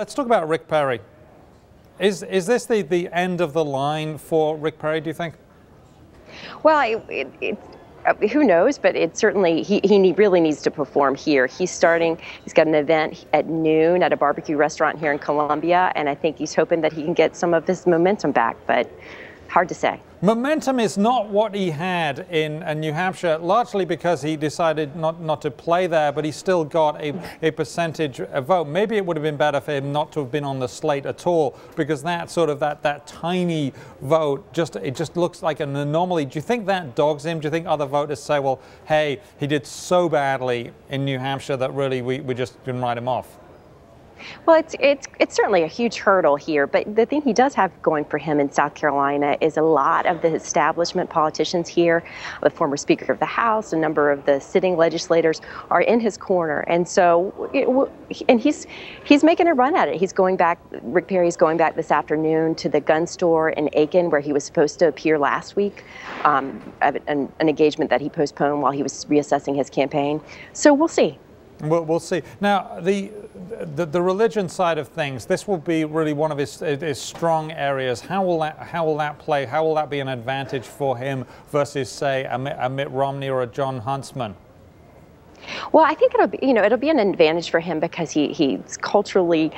Let's talk about Rick Perry. Is this the end of the line for Rick Perry, do you think? Well, who knows, but it certainly, he really needs to perform here. He's got an event at noon at a barbecue restaurant here in Columbia, and I think he's hoping that he can get some of his momentum back, but hard to say. Momentum is not what he had in New Hampshire, largely because he decided not to play there, but he still got a percentage vote. Maybe it would have been better for him not to have been on the slate at all, because that tiny vote it just looks like an anomaly. Do you think that dogs him? Do you think other voters say, well, hey, he did so badly in New Hampshire that really we just can write him off? Well, it's certainly a huge hurdle here, but the thing he does have going for him in South Carolina is a lot of the establishment politicians here, the former Speaker of the House, a number of the sitting legislators are in his corner, and so he's making a run at it. Rick Perry's going back this afternoon to the gun store in Aiken, where he was supposed to appear last week, an engagement that he postponed while he was reassessing his campaign. So we'll see. We'll see. Now, the religion side of things, this will be really one of his strong areas. How will that play? How will that be an advantage for him versus, say, a Mitt Romney or a John Huntsman? Well, I think it'll be an advantage for him because he's culturally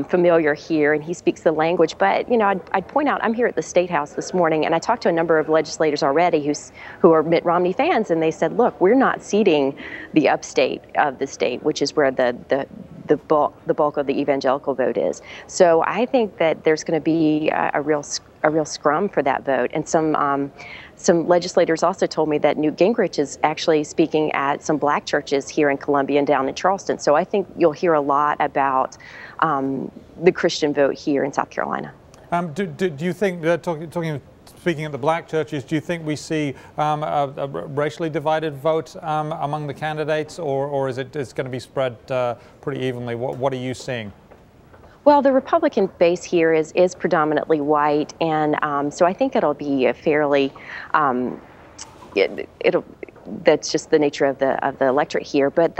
familiar here and he speaks the language. But I'd point out, I'm here at the State House this morning, and I talked to a number of legislators already who are Mitt Romney fans, and they said, look, we're not seating the upstate of the state, which is where the bulk of the evangelical vote is. So I think that there's going to be a real scrum for that vote. And some legislators also told me that Newt Gingrich is actually speaking at some black churches here in Columbia and down in Charleston. So I think you'll hear a lot about the Christian vote here in South Carolina. Do you think, speaking of the black churches, do you think we see a racially divided vote among the candidates, or is it's going to be spread pretty evenly? What are you seeing? Well, the Republican base here is predominantly white, and so I think it'll be a fairly that's just the nature of the electorate here. But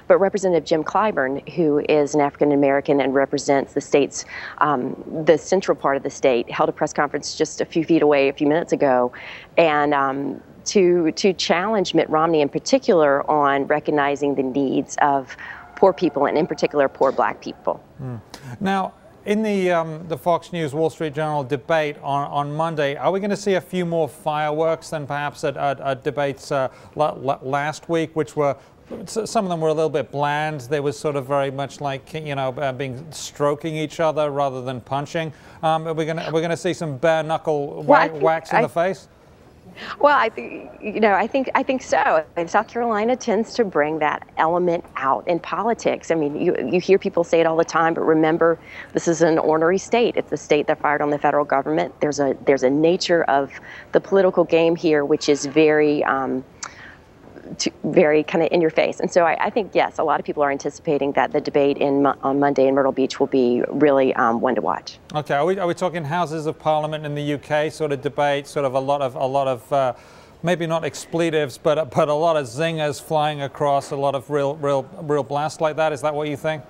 Representative Jim Clyburn, who is an African American and represents the state's the central part of the state, held a press conference just a few feet away a few minutes ago, and to challenge Mitt Romney in particular on recognizing the needs of poor people, and in particular poor black people. Now, in the Fox News Wall Street Journal debate on Monday, are we going to see a few more fireworks than perhaps at debates last week, which were, some of them were a little bit bland? They were sort of very much like, stroking each other rather than punching. Are we going to see some bare knuckle whacks in the face? Well, I think so. And South Carolina tends to bring that element out in politics. I mean, you hear people say it all the time, but remember, this is an ornery state. It's a state that fired on the federal government. There's a nature of the political game here which is very kind of in your face. And so I think, yes, a lot of people are anticipating that the debate on Monday in Myrtle Beach will be really one to watch. Okay, are we talking Houses of Parliament in the UK sort of debate, sort of a lot of maybe not expletives, but a lot of zingers flying across, a lot of real blasts like that? Is that what you think?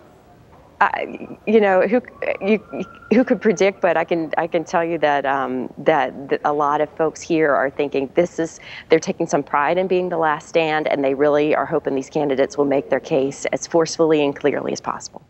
Who could predict? But I can tell you that that a lot of folks here are thinking they're taking some pride in being the last stand, and they really are hoping these candidates will make their case as forcefully and clearly as possible.